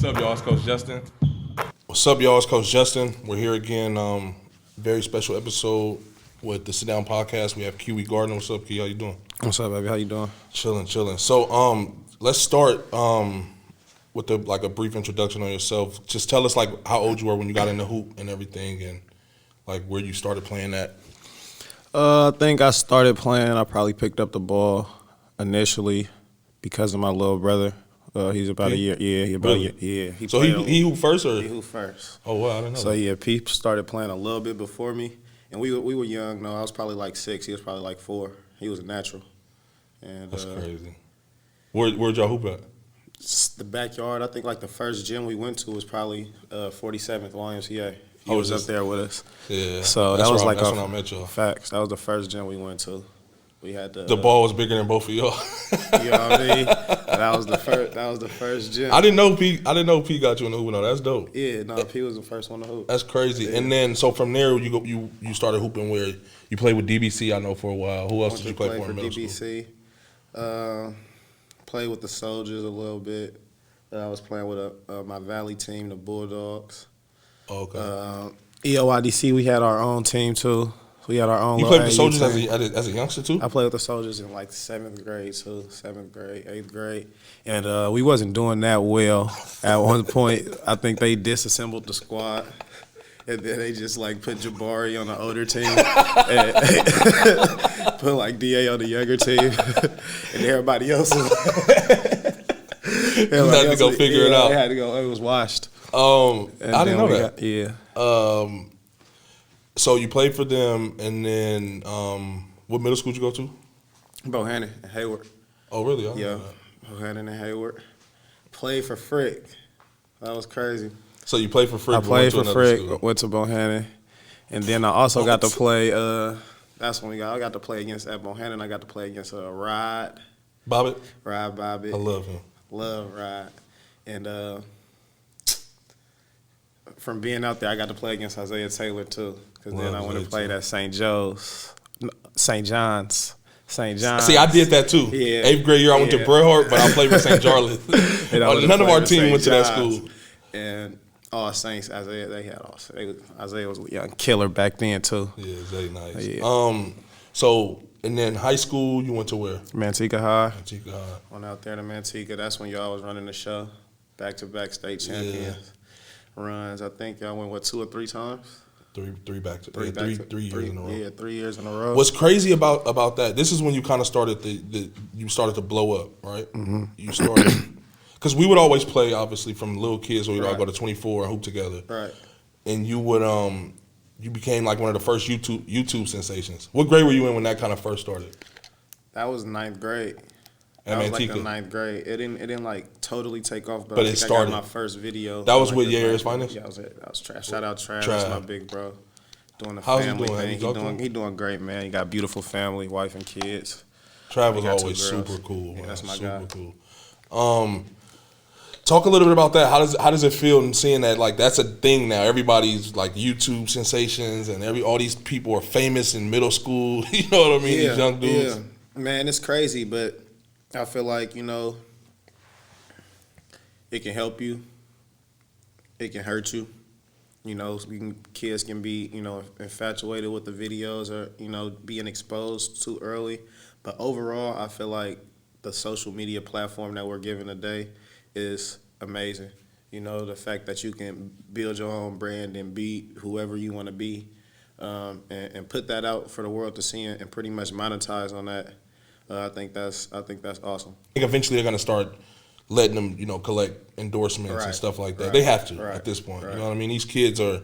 What's up, y'all? It's Coach Jus10. What's up, y'all? It's Coach Jus10. We're here again. Very special episode with the Sit Down Podcast. We have Kiwi Gardner. What's up, Kiwi? How you doing? What's up, baby? How you doing? Chilling. So, let's start with a brief introduction on yourself. Just tell us how old you were when you got in the hoop and everything, and where you started playing at. I think I started playing. I probably picked up the ball initially because of my little brother. He's about a year. Yeah, he about Really? a year. Yeah. So he hooped first, or He hooped first. Oh wow, I didn't know. So that. yeah, Pete started playing a little bit before me, and we were young. No, I was probably like 6. He was probably like 4. He was a natural. And That's crazy. Where'd y'all hoop at? The backyard. I think the first gym we went to was probably 47th YMCA. He Oh, was up there with us. Yeah. So that's that was that's when I met y'all. Facts. That was the first gym we went to. We had The ball was bigger than both of y'all. You know what I mean? That was the first gym. I didn't know Pete got you in the hoop. No, that's dope. Yeah, no, P was the first one to hoop. That's crazy. Yeah. And then so from there you started hooping where you played with DBC. I know for a while. Who else did you play for in middle DBC. school? Played with the Soldiers a little bit. I was playing with my Valley team, the Bulldogs. Okay. EOIDC, we had our own team too. We had our own. You little played with the AU Soldiers team. as a youngster too? I played with the Soldiers in 7th grade, too. 7th grade, 8th grade. And we wasn't doing that well. At one point, I think they disassembled the squad. And then they just put Jabari on the older team and put DA on the younger team. And everybody else was You had to go figure it out. They had to go. It was washed. I didn't know that. Yeah. So you played for them, and then what middle school did you go to? Bohannon and Hayward. Oh, really? I didn't Yeah. know that. Bohannon and Hayward. Played for Frick. That was crazy. So you played for Frick. I played for Frick, school. went to Bohannon, and then I also got to play. That's when I got to play against at Bohannon. I got to play against Rod Bobbitt? Bobbitt. I love him. Love Rod, and from being out there, I got to play against Isaiah Taylor too. Because then I went and played at St. John's. See, I did that too. Yeah. 8th grade year, I went to Bret but I played for St. Charles. None of our team went to that school. And all Saints, Isaiah, Isaiah was a young killer back then too. Yeah, very nice. Yeah. So, and then high school, you went to where? Manteca High. Manteca High. Went out there to Manteca. That's when y'all was running the show. Back-to-back state champions runs. I think y'all went, 2 or 3 times? Three back to Three years in a row. Yeah, 3 years in a row. What's crazy about that? This is when you kind of started you started to blow up, right? Mm-hmm. You started because we would always play, obviously, from little kids. We'd all go to 24 and hoop together. Right. And you would you became one of the first YouTube sensations. What grade were you in when that kind of first started? That was 9th grade. At That was Manteca. the 9th grade. It didn't totally take off, But I it think started. I got my first video. That was with Yair's Finest? Yeah, that was Trav. Shout out Trav. Trav. That's my big bro. Doing the How's he family doing? thing. He doing great, man. He got a beautiful family, wife and kids. Trav was got 2 always girls. super cool. Yeah, Man. that's my super guy. cool. Talk a little bit about that. How does it feel in seeing that that's a thing now? Everybody's YouTube sensations, and all these people are famous in middle school. You know what I mean? Yeah, These young dudes. yeah. Man, it's crazy, but I feel like, it can help you. It can hurt you. Kids can be, infatuated with the videos or, being exposed too early. But overall, I feel like the social media platform that we're given today is amazing. The fact that you can build your own brand and be whoever you want to be, and put that out for the world to see and pretty much monetize on that. I think that's awesome. I think eventually they're gonna start letting them, collect endorsements and stuff like that. Right. They have to Right. at this point. Right. You know what I mean? These kids are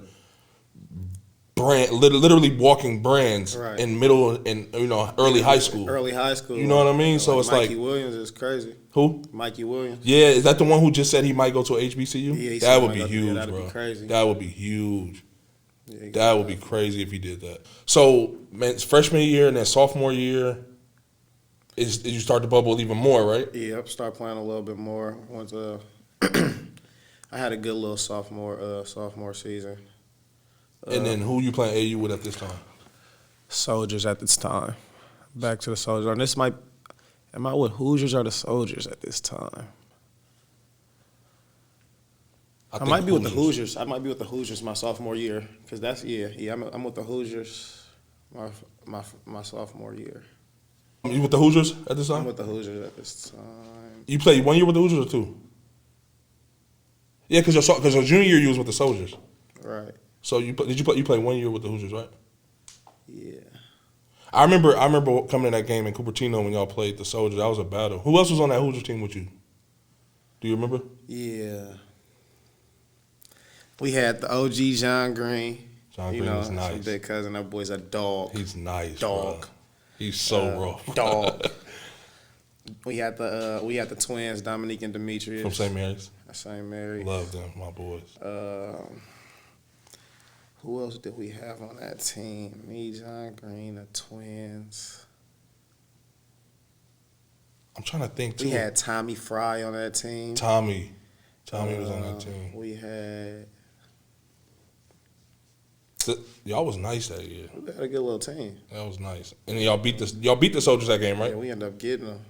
literally walking brands Right. in middle and early high school. Early high school. You know what I mean? So it's Mikey Williams is crazy. Who? Mikey Williams. Yeah, is that the one who just said he might go to HBCU? Yeah, he said that he would might be go- huge, yeah, that'd bro. be crazy. That would be huge. Yeah, That would be crazy if he did that. So, man, it's freshman year and then sophomore year, you start to bubble even more, right? Yeah, start playing a little bit more. I had a good little sophomore season. And then who you playing AU with at this time? Soldiers at this time. Back to the Soldiers. And am I with Hoosiers or the Soldiers at this time? I might be with the Hoosiers. I might be with the Hoosiers my sophomore year, because I'm with the Hoosiers my sophomore year. You with the Hoosiers at this time? I'm with the Hoosiers at this time. You played 1 year with the Hoosiers or 2? Yeah, because your junior year you was with the Soldiers. Right. So you played 1 year with the Hoosiers, right? Yeah. I remember coming to that game in Cupertino when y'all played the Soldiers. That was a battle. Who else was on that Hoosiers team with you? Do you remember? Yeah. We had the OG John Green. John Green was nice. Some big cousin. That boy's a dog. He's nice. Dog. Bro. He's so rough. Dog. We had the twins, Dominique and Demetrius. From St. Mary's. St. Mary's. Love them, my boys. Who else did we have on that team? Me, John Green, the twins. I'm trying to think too. We had Tommy Fry on that team. Tommy was on that team. We had. Y'all was nice that year. We had a good little team. That was nice. And y'all beat the Soldiers that game, right? Yeah, we ended up getting them.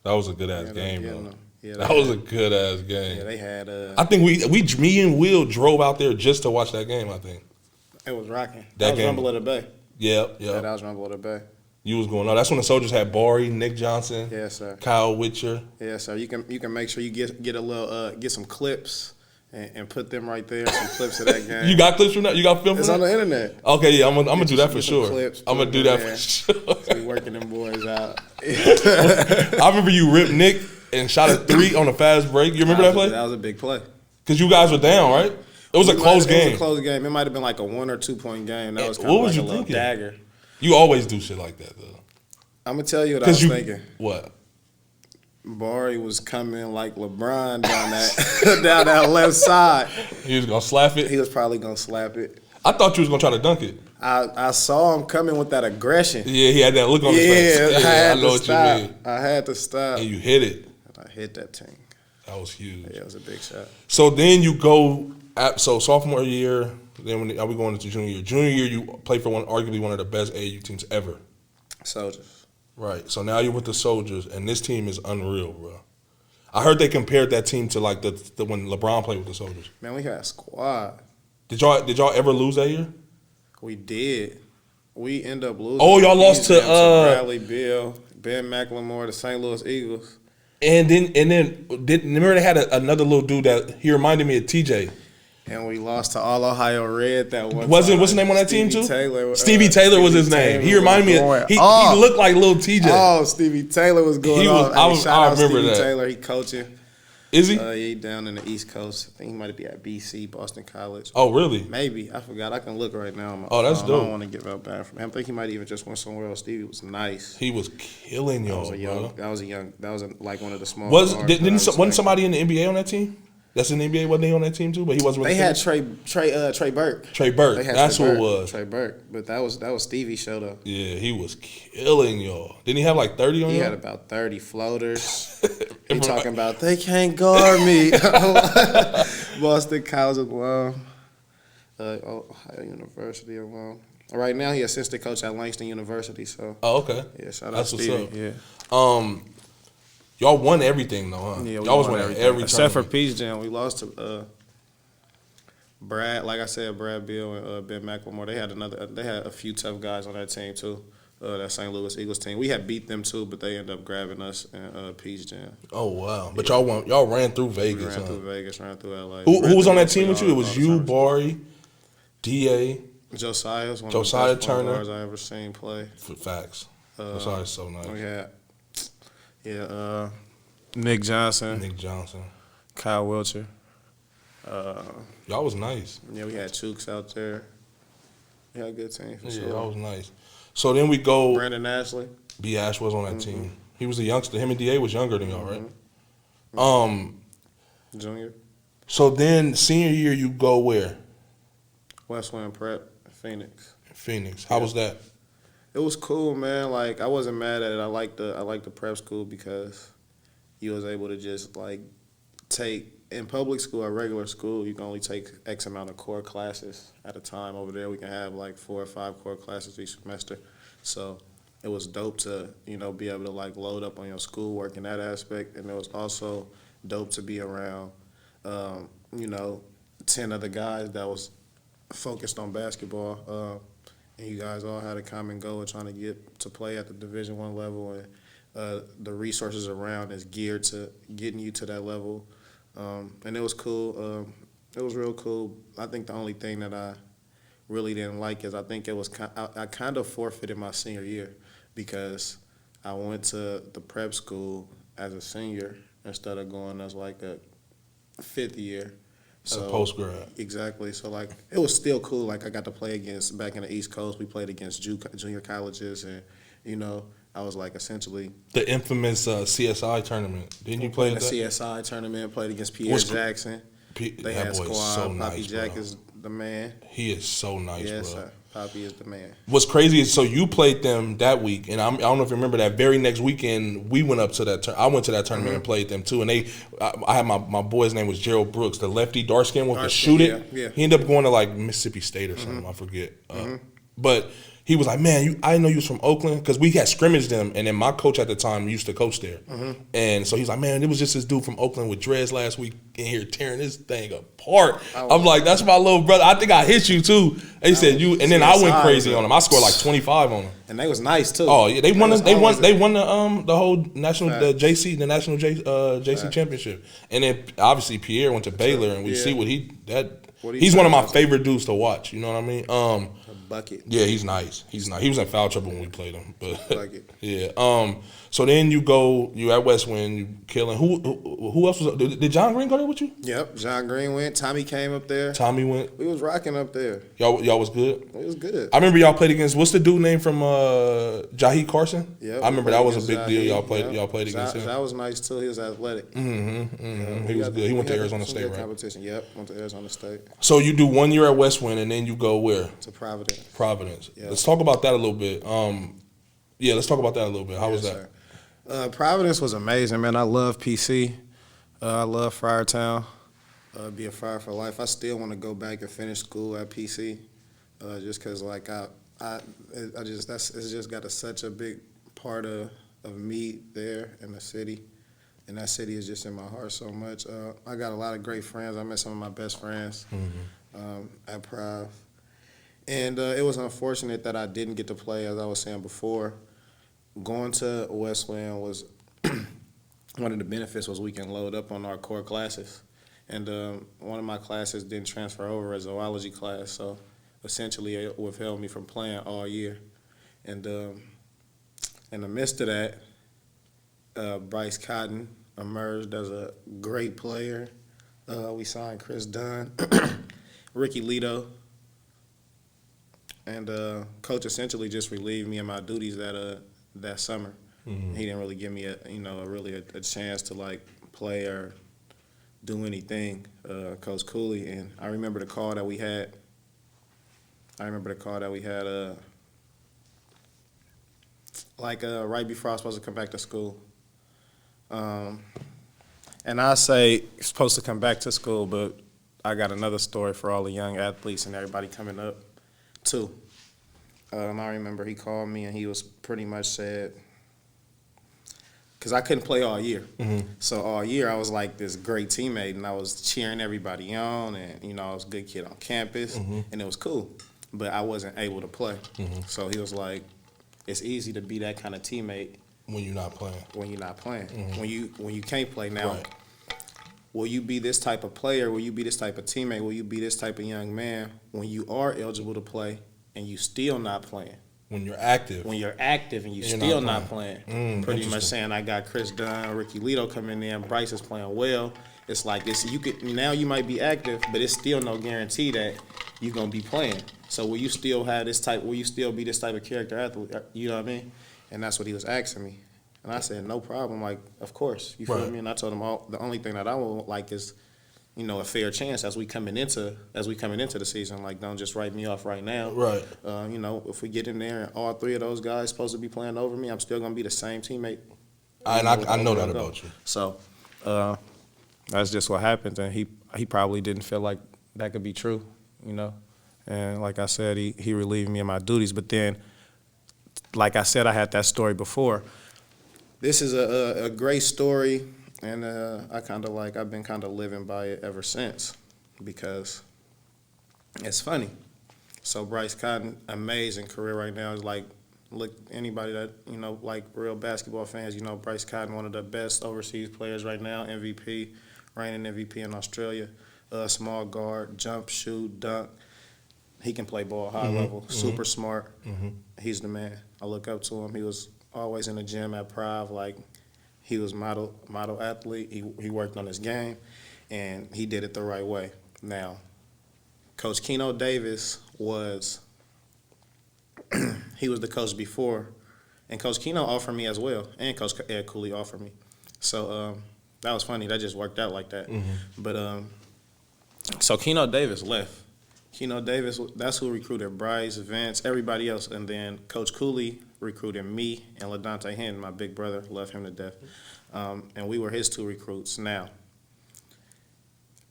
That was a good ass game, bro. Yeah, that was a good ass game. Yeah, they had. I think me and Will drove out there just to watch that game. I think it was rocking. That was game. Rumble of the Bay. Yeah. That was Rumble of the Bay. You was going on. That's when the Soldiers had Barry, Nick Johnson, yes, sir. Kyle Witcher. Yes, sir. You can make sure you get a little get some clips and put them right there. Some clips of that game. You got clips from that? You got film from It's that? on the internet. Okay, yeah, I'm gonna do that for sure. Clips, I'm gonna do that for sure. We working them boys out. I remember you ripped Nick and shot a 3 on a fast break. You remember that play? That was a big play. Because you guys were down, right? It was a close game. It was a close game. It might have been like a 1 or 2 point game. That was kind what of was like you a little thinking? dagger. You always do shit like that, though. I'm going to tell you what I was thinking. What? Barry was coming like LeBron down that left side. He was going to slap it? He was probably going to slap it. I thought you was going to try to dunk it. I saw him coming with that aggression. Yeah, he had that look on his face. Yeah, I know what you mean. I had to stop. And you hit it. I hit that thing. That was huge. Yeah, it was a big shot. So then you go, sophomore year, then are we going into junior year? Junior year, you play for arguably one of the best AAU teams ever. Soldiers. Right. So now you're with the Soldiers, and this team is unreal, bro. I heard they compared that team to like the when LeBron played with the Soldiers. Man, we had a squad. Did y'all ever lose that year? We did. We end up losing. Oh, y'all lost to Bradley Beal, Ben McLemore, the St. Louis Eagles. And then remember they had another little dude that he reminded me of TJ. And we lost to All Ohio Red that one. What's his name on that team too? Stevie Taylor Stevie was his name. He reminded me of he Oh. looked like little TJ. Oh, Stevie Taylor was going on. I remember Stevie that. Taylor, he coaching. Is he? He down in the East Coast. I think he might be at BC, Boston College. Oh, really? Maybe. I forgot. I can look right now. On my that's phone. dope. I don't want to give out bad from him. I think he might even just went somewhere else. Stevie was nice. He was killing y'all, bro. That was like one of the small. Wasn't somebody in the NBA on that team? That's in the NBA, wasn't he on that team too? But he wasn't. They had Trey Burke. Trey Burke. That's who it was. Trey Burke. But that was Stevie's show though. Yeah, he was killing y'all. Didn't he have like 30 on y'all? He had about 30 floaters. He talking about they can't guard me. Boston College alum. Ohio University alum. Right now, he's assistant coach at Langston University. So. Oh, okay. Yeah, shout out Stevie. Yeah. Y'all won everything though, huh? Yeah, we y'all was won winning everything. Except for tournament. Peach Jam, we lost to Brad. Like I said, Brad Beal and Ben McLemore. They had a few tough guys on that team too. That St. Louis Eagles team. We had beat them too, but they ended up grabbing us in Peach Jam. Oh wow! But y'all won. Y'all ran through Vegas. We ran through Vegas, ran through LA. Who was on that team with you? It was you, Barry, Da. Josiah was one Josiah of the best Turner. guards I ever seen play. Facts. Josiah's so nice. We had Nick Johnson, Kyle Wilcher. Y'all was nice. Yeah, we had Chooks out there. We had a good team for sure. Y'all was nice. So then we go. Brandon Ashley. B. Ash was on that team. He was a youngster. Him and Da was younger than y'all, right? Junior. So then senior year you go where? Westland Prep, Phoenix. How was that? It was cool, man. Like I wasn't mad at it. I liked the prep school because you was able to just like take in public school or regular school. You can only take X amount of core classes at a time. Over there, we can have like 4 or 5 core classes each semester. So it was dope to be able to like load up on your schoolwork in that aspect, and it was also dope to be around 10 other guys that was focused on basketball, and you guys all had a common goal of trying to get to play at the Division I level, and the resources around is geared to getting you to that level. And it was cool. It was real cool. I think the only thing that I really didn't like is I think it was I kind of forfeited my senior year because I went to the prep school as a senior instead of going as like a fifth year. So post grad. Exactly. So like it was still cool. Like I got to play against back in the East Coast. We played against junior colleges, and I was like essentially the infamous CSI tournament. Didn't you play in in the that? CSI tournament? Played against Pierre Jackson. They had squad. So Poppy nice, Jack bro. is the man. He is so nice, Yes, bro. sir. Poppy is the man. What's crazy is, so you played them that week, and I don't know if you remember that very next weekend we went up to that. I went to that tournament and played them too. And I had my boy's name was Gerald Brooks, the lefty, dark skin one, could shoot it. Yeah. He ended up going to like Mississippi State or something. I forget. But he was like, man, I didn't know you was from Oakland, because we had scrimmaged them, and then my coach at the time used to coach there. And so he's like, man, it was just this dude from Oakland with dreads last week in here tearing this thing apart. I'm like, that's my little brother. I think I hit you too. And he said you, and then I went crazy on him. I scored like 25 on him. And they was nice too. Oh yeah, they won the whole national JC championship. And then obviously Pierre went to Baylor, and we see what he's one of my favorite dudes to watch. You know what I mean? A bucket. Yeah, he's nice. He's nice. He was in foul trouble when we played him, but Bucket. yeah. So then you at Westwind, you killing. Who else was? Did John Green go there with you? Yep, John Green went. Tommy came up there. Tommy went. We was rocking up there. Y'all was good. It was good. I remember y'all played against, what's the dude name from Jahi Carson? Yeah, I remember that was a big deal. Y'all played against him. That was nice too. He was athletic. He was good. He went to Arizona State, right? Competition. Yep, went to Arizona State. So you do 1 year at Westwind, and then you go where? To Providence. Providence. Yep. Let's talk about that a little bit. Let's talk about that a little bit. How was that? Sir. Providence was amazing, man. I love PC. I love Friartown. Be a Friar for life. I still want to go back and finish school at PC, just because like it's just got such a big part of me there in the city, and that city is just in my heart so much. I got a lot of great friends. I met some of my best friends at Prov, and it was unfortunate that I didn't get to play, as I was saying before. Going to Westwind was one of the benefits was we can load up on our core classes. And one of my classes didn't transfer over as a zoology class, so essentially it withheld me from playing all year. And in the midst of that, Bryce Cotton emerged as a great player. We signed Chris Dunn, Ricky Lito, and Coach essentially just relieved me of my duties that summer. He didn't really give me a chance to like play or do anything, Coach Cooley. And I remember the call that we had. Right before I was supposed to come back to school. And I say supposed to come back to school, but I got another story for all the young athletes and everybody coming up too. I remember he called me and he was pretty much said, because I couldn't play all year. So all year I was like this great teammate, and I was cheering everybody on, and I was a good kid on campus, and it was cool. But I wasn't able to play. So he was like, it's easy to be that kind of teammate when you're not playing. When you can't play now. Right. Will you be this type of player? Will you be this type of teammate? Will you be this type of young man when you are eligible to play and you still not playing? When you're active. When you're active and you're still not playing. Pretty much saying I got Chris Dunn, Ricky Lito coming in, Bryce is playing well. It's like now you might be active, but it's still no guarantee that you're gonna be playing. So will you still be this type of character athlete? You know what I mean? And that's what he was asking me. And I said, no problem. Like, of course. You feel me? And I told him the only thing that I would like is, a fair chance as we coming into the season. Like, don't just write me off right now. Right. If we get in there and all three of those guys supposed to be playing over me, I'm still gonna be the same teammate. And I know that about you. So that's just what happened. And he probably didn't feel like that could be true, And like I said, he relieved me of my duties. But then, like I said, I had that story before. This is a great story, and I've been kind of living by it ever since, because it's funny. So Bryce Cotton, amazing career right now. Is like, look, anybody that, like real basketball fans, Bryce Cotton, one of the best overseas players right now, MVP, reigning MVP in Australia, small guard, jump, shoot, dunk. He can play ball high level, super smart. He's the man. I look up to him. He was always in the gym at Prov. Like, he was model athlete. He worked on his game, and he did it the right way. Now, Coach Keno Davis was he was the coach before, and Coach Keno offered me as well, and Coach Ed Cooley offered me. So that was funny. That just worked out like that. But so Keno Davis left. Keno Davis, that's who recruited Bryce, Vince, everybody else, and then Coach Cooley recruited me and LaDontae Henn, my big brother, love him to death, and we were his 2 recruits. Now,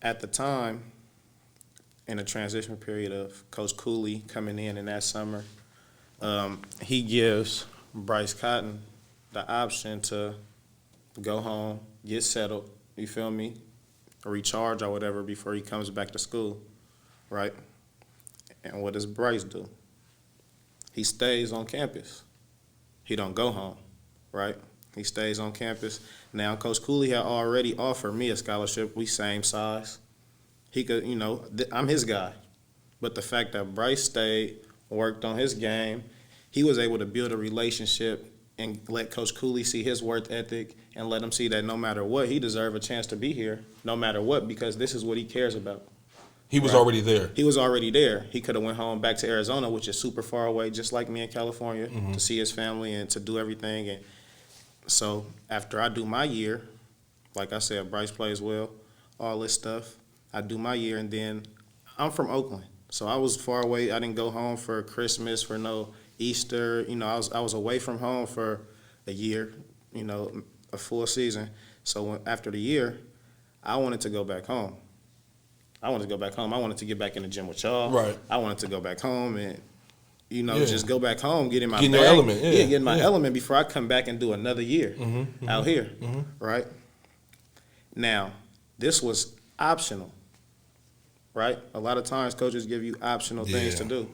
at the time, in the transition period of Coach Cooley coming in that summer, he gives Bryce Cotton the option to go home, get settled, you feel me, recharge or whatever before he comes back to school, right? And what does Bryce do? He stays on campus. He don't go home, right? He stays on campus. Now, Coach Cooley had already offered me a scholarship. We same size. He could, I'm his guy. But the fact that Bryce stayed, worked on his game, he was able to build a relationship and let Coach Cooley see his work ethic and let him see that no matter what, he deserves a chance to be here, no matter what, because this is what he cares about. He was already there. He was already there. He could have went home back to Arizona, which is super far away, just like me in California, to see his family and to do everything. And so after I do my year, like I said, Bryce plays well, all this stuff. I do my year, and then I'm from Oakland, so I was far away. I didn't go home for Christmas, for no Easter. I was away from home for a year, a full season. So after the year, I wanted to go back home. I wanted to get back in the gym with y'all. Right. I wanted to go back home and, just go back home, get in my your bag. element. Get in my element before I come back and do another year out here, right? Now, this was optional, right? A lot of times coaches give you optional things to do,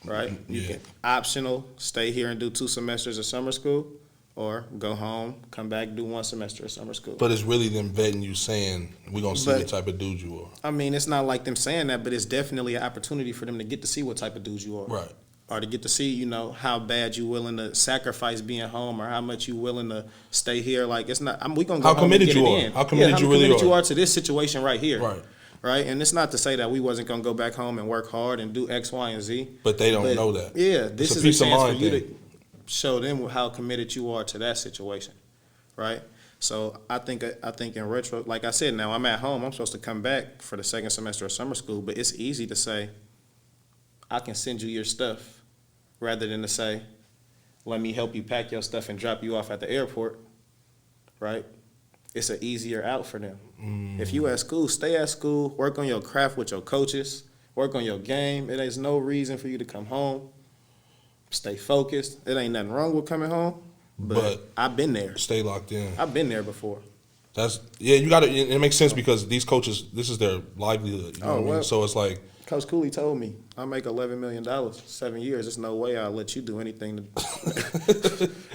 right? You can optional, stay here and do 2 semesters of summer school, or go home, come back, do 1 semester of summer school. But it's really them vetting you, saying, we're going to see what type of dude you are. I mean, it's not like them saying that, but it's definitely an opportunity for them to get to see what type of dude you are. Right. Or to get to see, how bad you willing to sacrifice being home, or how much you willing to stay here. Like, it's not, we going to go home and get it in. How committed you really are. How committed you are to this situation right here. Right. Right? And it's not to say that we wasn't going to go back home and work hard and do X, Y, and Z. But they don't know that. Yeah, this is a chance for you to show them how committed you are to that situation, right? So I think in retro, like I said, now I'm at home. I'm supposed to come back for the 2nd semester of summer school, but it's easy to say, I can send you your stuff, rather than to say, let me help you pack your stuff and drop you off at the airport, right? It's an easier out for them. If you at school, stay at school, work on your craft with your coaches, work on your game. There's no reason for you to come home. Stay focused. It ain't nothing wrong with coming home, but I've been there. Stay locked in. I've been there before. You got to. It makes sense because these coaches, this is their livelihood. You know what I mean? So it's like, Coach Cooley told me I make $11 million, 7 years. There's no way I'll let you do anything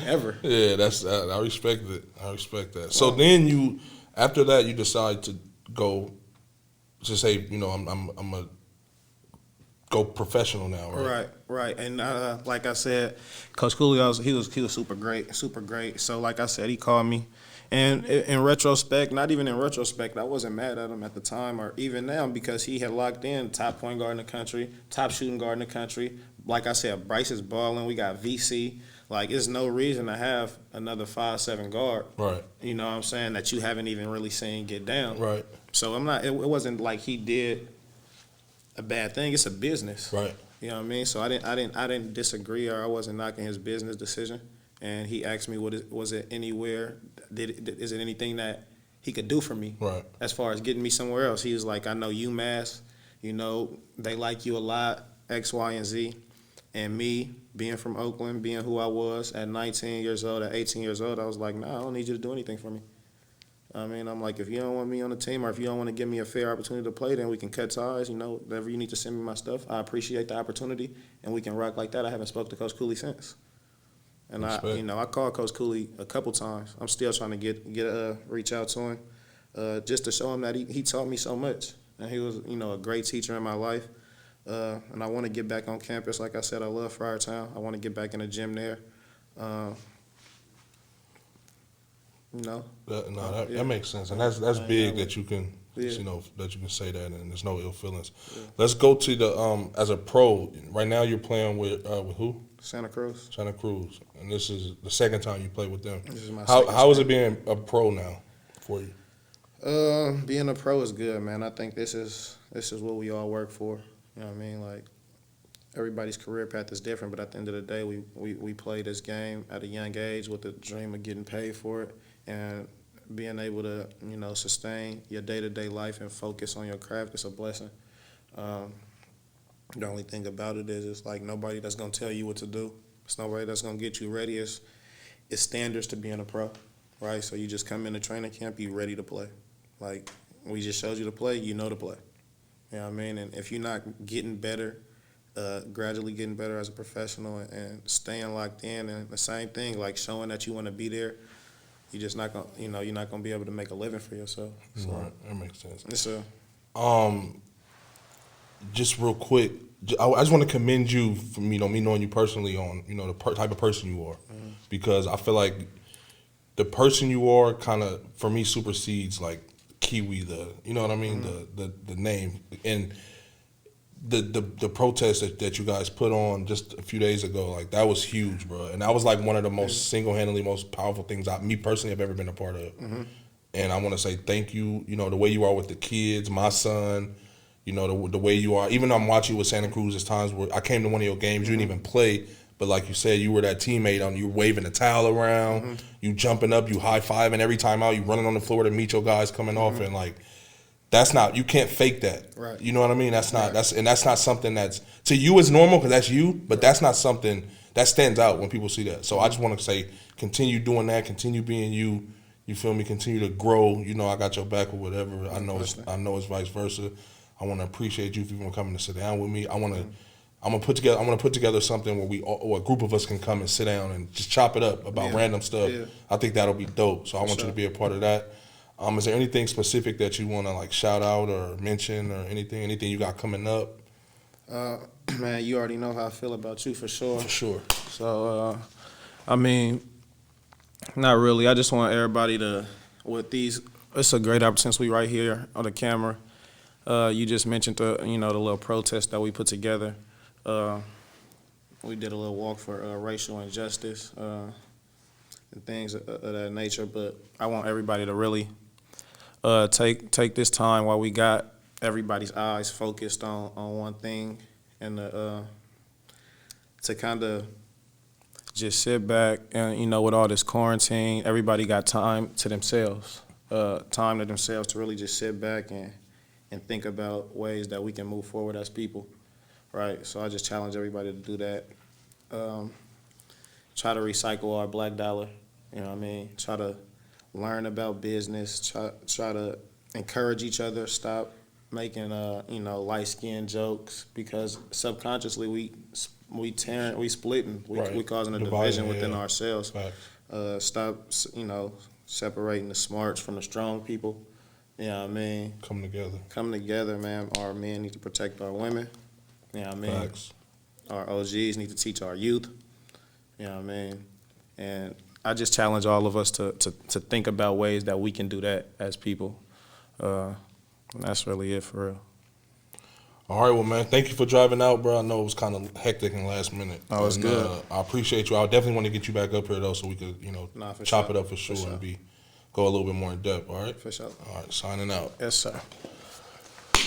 ever. Yeah, I respect it. I respect that. So then after that, you decide to go to say, I'm a go professional now, right? Right. And like I said, Coach Cooley, he was super great. So like I said, he called me, and in retrospect, not even in retrospect, I wasn't mad at him at the time or even now, because he had locked in top point guard in the country, top shooting guard in the country. Like I said, Bryce is balling. We got VC. Like, there's no reason to have another 5'7" guard. Right. You know what I'm saying? That you haven't even really seen get down. Right. So it wasn't like he did a bad thing. It's a business. Right. You know what I mean? So I didn't disagree, or I wasn't knocking his business decision. And he asked me, was it anywhere? Is it anything that he could do for me? Right. As far as getting me somewhere else, he was like, I know UMass. They like you a lot. X, Y, and Z. And me being from Oakland, being who I was at 19 years old, at 18 years old, I was like, nah, I don't need you to do anything for me. I mean, I'm like, if you don't want me on the team or if you don't want to give me a fair opportunity to play, then we can cut ties. You know, whatever you need to send me my stuff. I appreciate the opportunity, and we can rock like that. I haven't spoke to Coach Cooley since. And I called Coach Cooley a couple times. I'm still trying to reach out to him, just to show him that he taught me so much, and he was, a great teacher in my life. And I want to get back on campus. Like I said, I love Friartown. I want to get back in the gym there. That makes sense, and that's big that you can, that you can say that, and there's no ill feelings. Yeah. Let's go to the as a pro. Right now, you're playing with who? Santa Cruz. Santa Cruz, and this is the second time you play with them. This is my how is it being a pro now for you? Being a pro is good, man. I think this is what we all work for. You know what I mean? Like, everybody's career path is different, but at the end of the day, we play this game at a young age with the dream of getting paid for it. And being able to, sustain your day-to-day life and focus on your craft is a blessing. The only thing about it is it's like nobody that's going to tell you what to do. It's nobody that's going to get you ready. It's standards to being a pro, right? So you just come into training camp, you ready to play. Like, we just showed you to play, you know to play. You know what I mean? And if you're not getting better, gradually getting better as a professional and staying locked in, and the same thing, like showing that you want to be there, you're just not gonna, you're not gonna be able to make a living for yourself. So, right, that makes sense. It's just real quick, I just want to commend you for me knowing you personally on the type of person you are, because I feel like the person you are kind of for me supersedes like Kiwi, you know what I mean, the name and the protest that you guys put on just a few days ago, like that was huge, bro. And that was like one of the most single-handedly most powerful things me personally have ever been a part of. And I want to say thank you, the way you are with the kids, my son, the way you are. Even though I'm watching you with Santa Cruz, there's times where I came to one of your games, you didn't even play, but like you said, you were that teammate you waving the towel around, you jumping up, you high-fiving every time out, you running on the floor to meet your guys coming off, and like, you can't fake that. Right. You know what I mean? That's not something that's to you is normal because that's you, but that's not something that stands out when people see that. So I just want to say, continue doing that, continue being you. You feel me? Continue to grow. I got your back or whatever. I know it's vice versa. I want to appreciate you for even coming to sit down with me. I'm gonna put together something where a group of us can come and sit down and just chop it up about random stuff. Yeah. I think that'll be dope. So I want you to be a part of that. Is there anything specific that you want to like shout out or mention or anything you got coming up? Man, you already know how I feel about you for sure. For sure. So, I mean, not really. I just want everybody to, it's a great opportunity since we right here on the camera. You just mentioned the little protest that we put together. We did a little walk for racial injustice and things of that nature. But I want everybody to really take this time while we got everybody's eyes focused on one thing, and to kind of just sit back and with all this quarantine, everybody got time to themselves to really just sit back and think about ways that we can move forward as people, right? So I just challenge everybody to do that. Try to recycle our black dollar, try to learn about business, try to encourage each other, stop making light-skinned jokes, because subconsciously we splitting, we causing a division within ourselves. Stop separating the smarts from the strong people. You know what I mean? Come together, man. Our men need to protect our women. You know what I mean? Facts. Our OGs need to teach our youth. You know what I mean? And I just challenge all of us to think about ways that we can do that as people. And that's really it for real. All right, well, man, thank you for driving out, bro. I know it was kind of hectic in the last minute. Oh, it's good. I appreciate you. I definitely want to get you back up here, though, so we could, chop it up for sure and go a little bit more in depth, all right? For sure. All right, signing out. Yes, sir.